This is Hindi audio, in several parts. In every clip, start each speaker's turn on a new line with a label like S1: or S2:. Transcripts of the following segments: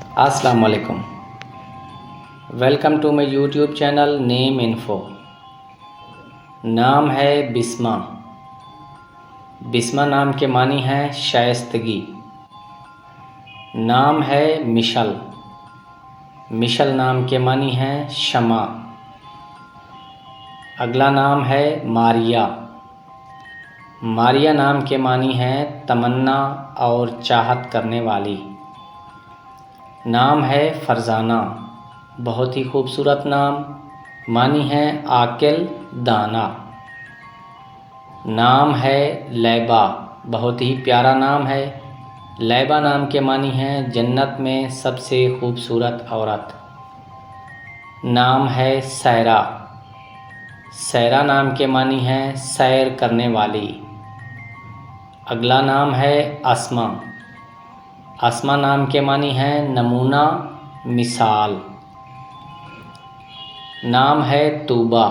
S1: अस्सलाम वालेकुम। Welcome to my YouTube channel name info. नाम है बिस्मा। बिस्मा नाम के मानी है शाइस्तगी। नाम है मिशल। मिशल नाम के मानी है शमा। अगला नाम है मारिया। मारिया नाम के मानी है तमन्ना और चाहत करने वाली। नाम है फरजाना, बहुत ही खूबसूरत नाम, मानी है आकिल दाना। नाम है लैबा, बहुत ही प्यारा नाम है। लैबा नाम के मानी है जन्नत में सबसे खूबसूरत औरत। नाम है सैरा। सैरा नाम के मानी है सैर करने वाली। अगला नाम है अस्मा। अस्मा नाम के मानी है नमूना, मिसाल। नाम है तूबा।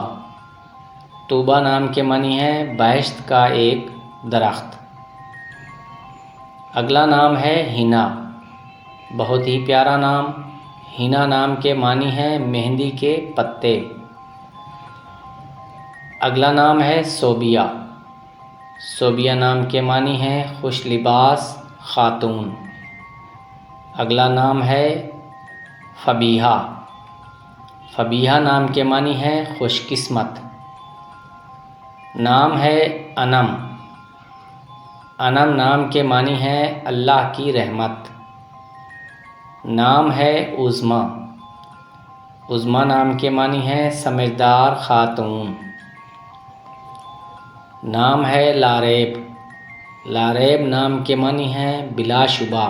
S1: तूबा नाम के मानी है बहश्त का एक दरख्त। अगला नाम है हिना, बहुत ही प्यारा नाम। हिना नाम के मानी है मेहंदी के पत्ते। अगला नाम है सोबिया। सोबिया नाम के मानी है खुश लिबास खातून। अगला नाम है फबीहा। फबीहा नाम के मानी है खुशकिस्मत। नाम है अनम। अनम नाम के मानी है अल्लाह की रहमत। नाम है उज़्मा। उज़्मा नाम के मानी है समझदार खातून। नाम है लारेब। लारेब नाम के मानी है बिलाशुबा,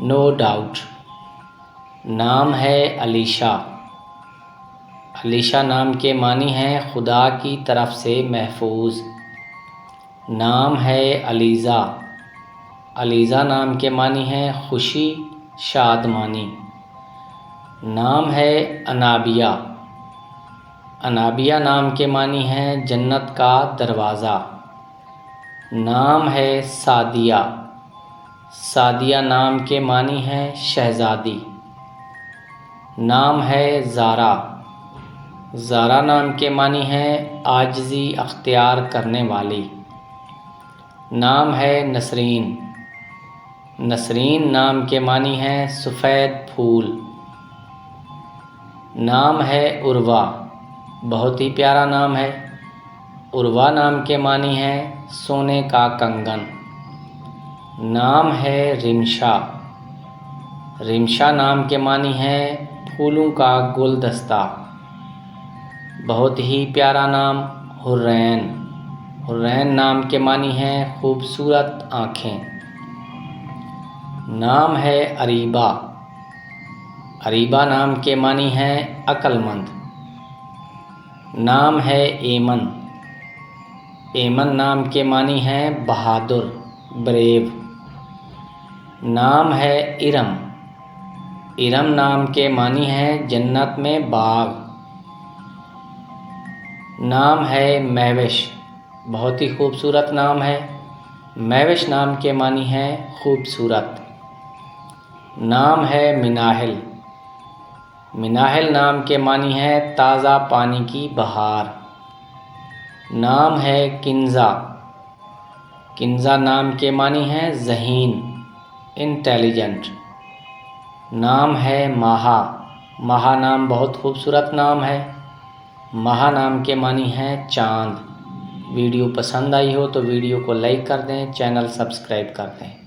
S1: नो डाउट। नाम है अलीशा। अलीशा नाम के मानी है खुदा की तरफ से महफूज। नाम है अलीज़ा। अलीज़ा नाम के मानी है खुशी, शादमानी। नाम है अनाबिया। अनाबिया नाम के मानी है जन्नत का दरवाज़ा। नाम है सादिया। सादिया नाम के मानी है शहज़ादी। नाम है ज़ारा। ज़ारा नाम के मानी है आजिज़ी अख्तियार करने वाली। नाम है नसरीन। नसरीन नाम के मानी है सफ़ेद फूल। नाम है उर्वा, बहुत ही प्यारा नाम है। उर्वा नाम के मानी है सोने का कंगन। नाम है रिमशा। रिमशा नाम के मानी है फूलों का गुलदस्ता। बहुत ही प्यारा नाम हुर्रैन। हुर्रैन नाम के मानी है खूबसूरत आँखें। नाम है अरीबा। अरीबा नाम के मानी है अक्लमंद। नाम है एमन। एमन नाम के मानी है बहादुर, ब्रेव। नाम है इरम। इरम नाम के मानी है जन्नत में बाग। नाम है महविश, बहुत ही खूबसूरत नाम है। महविश नाम के मानी है खूबसूरत। नाम है मिनाहिल। मिनाहिल नाम के मानी है ताज़ा पानी की बहार। नाम है किंज़ा। किंज़ा नाम के मानी है ज़हीन, इंटेलिजेंट। नाम है माहा। माहा नाम बहुत खूबसूरत नाम है। माहा नाम के मानी है चाँद। वीडियो पसंद आई हो तो वीडियो को लाइक कर दें, चैनल सब्सक्राइब कर दें।